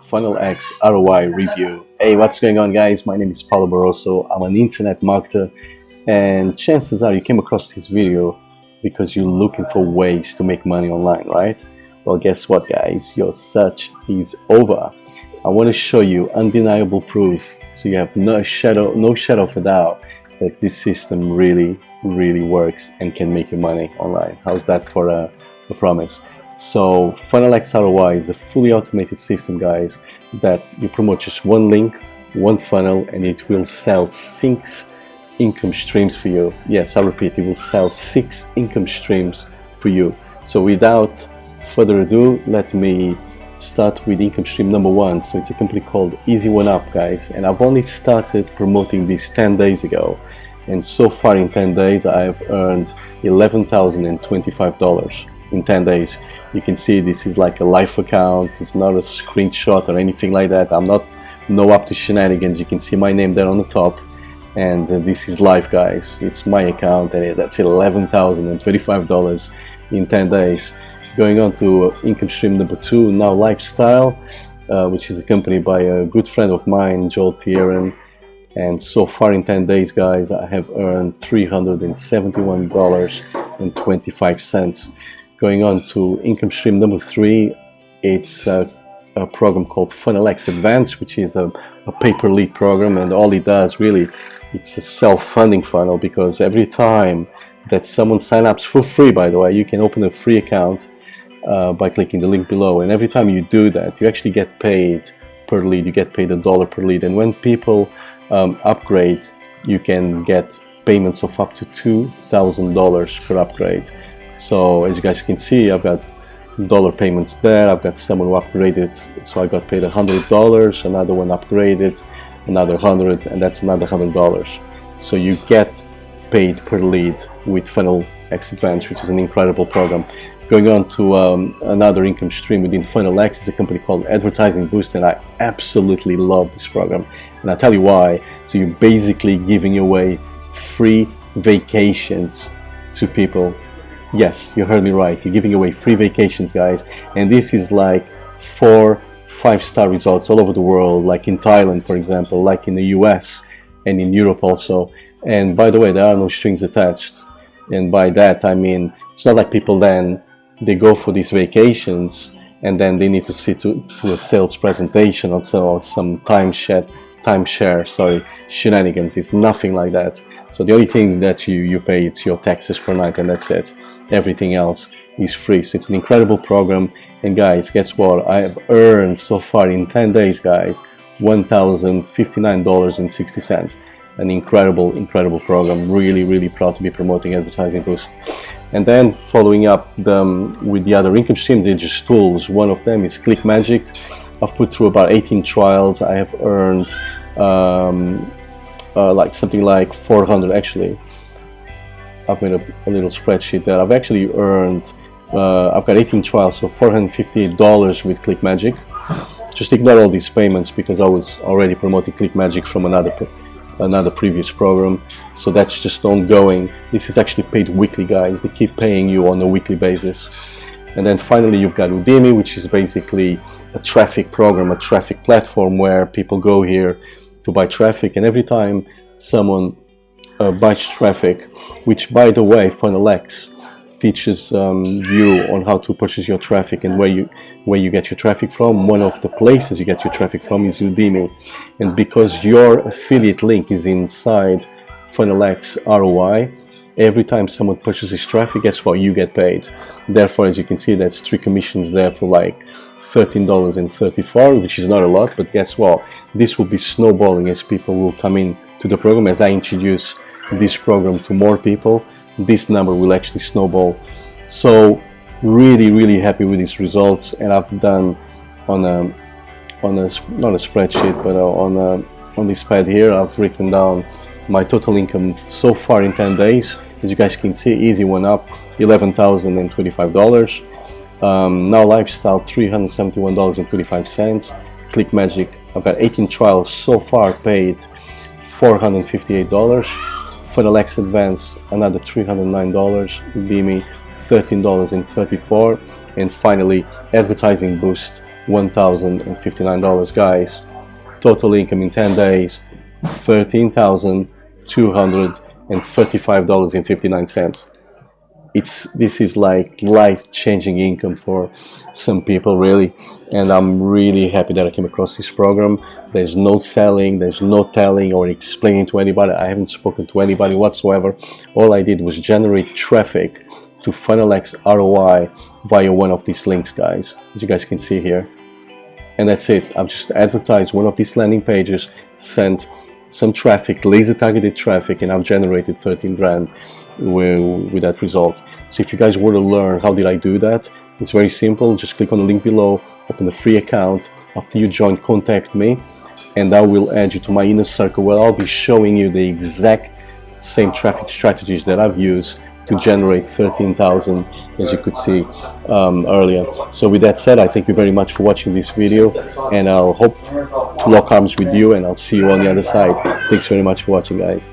Funnel X ROI review. Hey, what's going on, guys? My name is Paulo Barroso. I'm an internet marketer, and chances are you came across this video because you're looking for ways to make money online, right? Well, guess what, guys? Your search is over. I want to show you undeniable proof, so you have no shadow of a doubt that this system really works and can make you money online. How's that for a promise? So Funnel X ROI is a fully automated system, guys, that you promote just one link, one funnel, and it will sell 6 income streams for you. Yes, I repeat, it will sell 6 income streams for you. So without further ado, let me start with income stream number 1. So it's a company called Easy One Up, guys, and I've only started promoting this 10 days ago, and so far in 10 days I have earned $11,025 in 10 days. You can see this is like a live account. It's not a screenshot or anything like that. I'm not up to shenanigans. You can see my name there on the top, and this is live, guys. It's my account, and that's $11,025 in 10 days. Going on to income stream number 2, Now Lifestyle, which is a company by a good friend of mine, Joel Thieran. And so far in 10 days, guys, I have earned $371.25. Going on to income stream number 3, it's a program called Funnel X Advanced, which is a pay-per-lead program, and all it does really, it's a self-funding funnel, because every time that someone signs up for free, by the way, you can open a free account by clicking the link below, and every time you do that, you actually get paid per lead. You get paid $1 per lead, and when people upgrade, you can get payments of up to $2,000 per upgrade. So as you guys can see, I've got dollar payments there. I've got someone who upgraded, so I got paid $100, another one upgraded, another 100, and that's another $100. So you get paid per lead with Funnel X Advanced, which is an incredible program. Going on to another income stream within Funnel X is a company called Advertising Boost, and I absolutely love this program, and I'll tell you why. So you're basically giving away free vacations to people. Yes, you heard me right. You're giving away free vacations, guys, and this is like 4 5-star resorts all over the world, like in Thailand, for example, like in the US and in Europe also. And by the way, there are no strings attached, and by that I mean it's not like people then they go for these vacations and then they need to sit to a sales presentation or some timeshare shenanigans. It's nothing like that. So the only thing that you pay, it's your taxes per night, and that's it. Everything else is free. So it's an incredible program. And guys, guess what? I have earned so far in 10 days, guys, $1,059.60. An incredible program. Really proud to be promoting Advertising Boost. And then following up with the other income streams, they're just tools. One of them is ClickMagick. I've put through about 18 trials. I have earned like something like 400. Actually, I've made a little spreadsheet there. I've actually earned I've got 18 trials, so $458 with ClickMagick. Just ignore all these payments because I was already promoting ClickMagick from another previous program, so that's just ongoing. This is actually paid weekly, guys. They keep paying you on a weekly basis. And then finally you've got Udemy, which is basically a traffic program, a traffic platform where people go here to buy traffic, and every time someone buys traffic, which by the way Funnel X teaches you on how to purchase your traffic and where you get your traffic from. One of the places you get your traffic from is Udemy, and because your affiliate link is inside Funnel X ROI, every time someone purchases traffic, guess what? You get paid. Therefore, as you can see, there's 3 commissions there for like $13.34, which is not a lot, but guess what? This will be snowballing as people will come in to the program. As I introduce this program to more people, this number will actually snowball. So really happy with these results, and I've done on a not a spreadsheet, but on this pad here, I've written down my total income so far in 10 days. As you guys can see, Easy One Up, $11,025. Now Lifestyle, $371.25. ClickMagick, I've got 18 trials so far, paid $458. Funnel X Advanced, another $309. Udemy, $13.34. And finally, Advertising Boost $1,059, guys. Total income in 10 days, $13,235.59. This is like life-changing income for some people, really, and I'm really happy that I came across this program. There's no selling, there's no telling or explaining to anybody. I haven't spoken to anybody whatsoever. All I did was generate traffic to Funnel X ROI via one of these links, guys, as you guys can see here. And that's it. I've just advertised one of these landing pages, sent some traffic, laser targeted traffic, and I've generated 13 grand with that result. So if you guys want to learn how did I do that, it's very simple. Just click on the link below, open the free account. After you join, contact me, and I will add you to my inner circle where I'll be showing you the exact same traffic strategies that I've used to generate 13,000, as you could see earlier. So with that said, I thank you very much for watching this video, and I'll hope to lock arms with you, and I'll see you on the other side. Thanks very much for watching, guys.